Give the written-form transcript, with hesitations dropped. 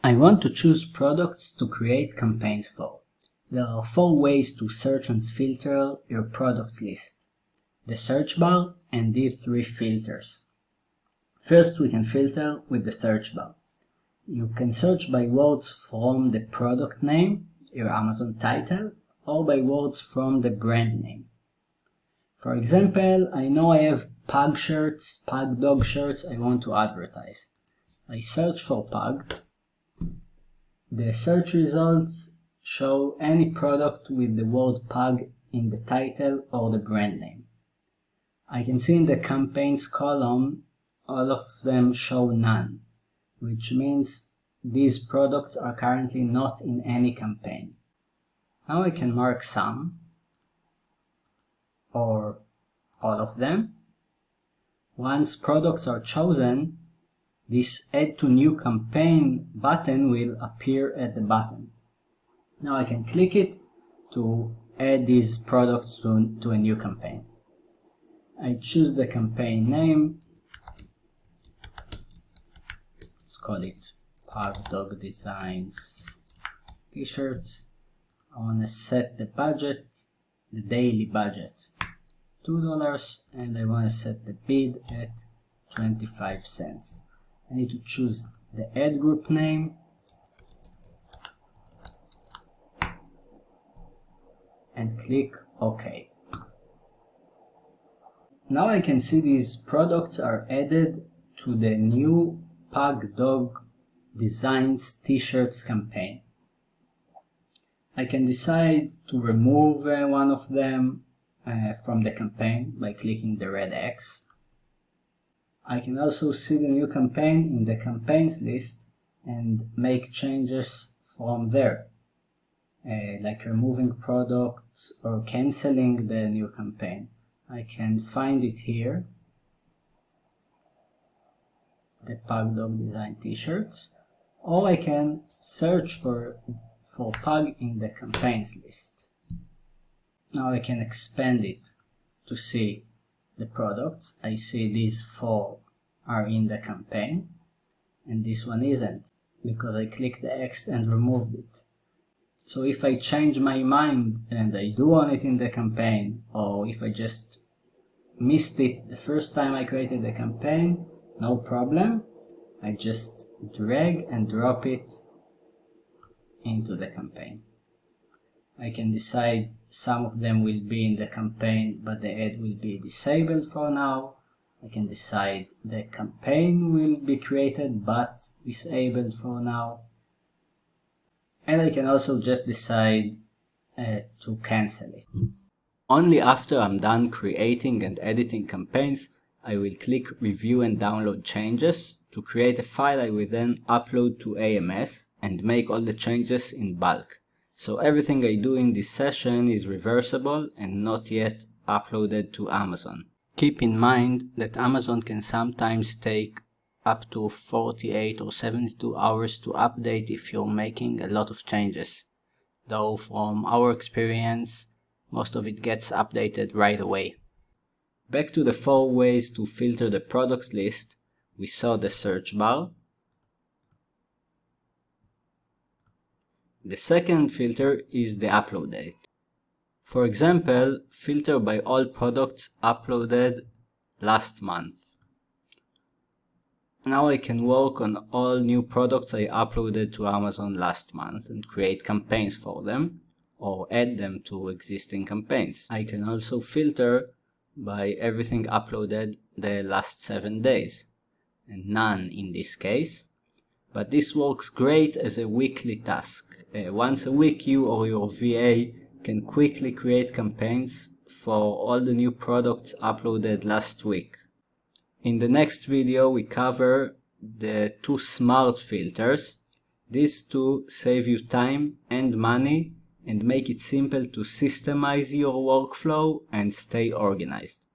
I want to choose products to create campaigns for. There are 4 ways to search and filter your products list: the search bar and these 3 filters. First, we can filter with the search bar. You can search by words from the product name, your Amazon title, or by words from the brand name. For example, I know I have pug shirts, pug dog shirts I want to advertise. I search for pug. The search results show any product with the word pug in the title or the brand name. I can see in the campaigns column all of them show none, which means these products are currently not in any campaign. Now I can mark some or all of them. Once products are chosen, this Add to New Campaign button will appear at the bottom. Now I can click it to add these products to a new campaign. I choose the campaign name. Let's call it Pug Dog Designs T-shirts. I want to set the budget, the daily budget, $2, and I want to set the bid at 25 cents. I need to choose the ad group name and click OK. Now I can see these products are added to the new Pug Dog Designs T-shirts campaign. I can decide to remove one of them from the campaign by clicking the red X. I can also see the new campaign in the campaigns list and make changes from there, like removing products or canceling the new campaign. I can find it here, the Pug Dog Design T-shirts, or I can search for Pug in the campaigns list. Now I can expand it to see the products. I see these 4 are in the campaign and this one isn't, because I clicked the X and removed it. So if I change my mind and I do want it in the campaign, or if I just missed it the first time I created the campaign, no problem. I just drag and drop it into the campaign. I can decide some of them will be in the campaign but the ad will be disabled for now. I can decide the campaign will be created but disabled for now. And I can also just decide to cancel it. Only after I'm done creating and editing campaigns, I will click Review and Download Changes to create a file I will then upload to AMS and make all the changes in bulk. So everything I do in this session is reversible and not yet uploaded to Amazon. Keep in mind that Amazon can sometimes take up to 48 or 72 hours to update if you're making a lot of changes. Though from our experience, most of it gets updated right away. Back to the 4 ways to filter the products list. We saw the search bar. The second filter is the upload date. For example, filter by all products uploaded last month. Now I can work on all new products I uploaded to Amazon last month and create campaigns for them or add them to existing campaigns. I can also filter by everything uploaded the last 7 days, and none in this case. But this works great as a weekly task. Once a week you or your VA can quickly create campaigns for all the new products uploaded last week. In the next video we cover the 2 smart filters. These 2 save you time and money and make it simple to systemize your workflow and stay organized.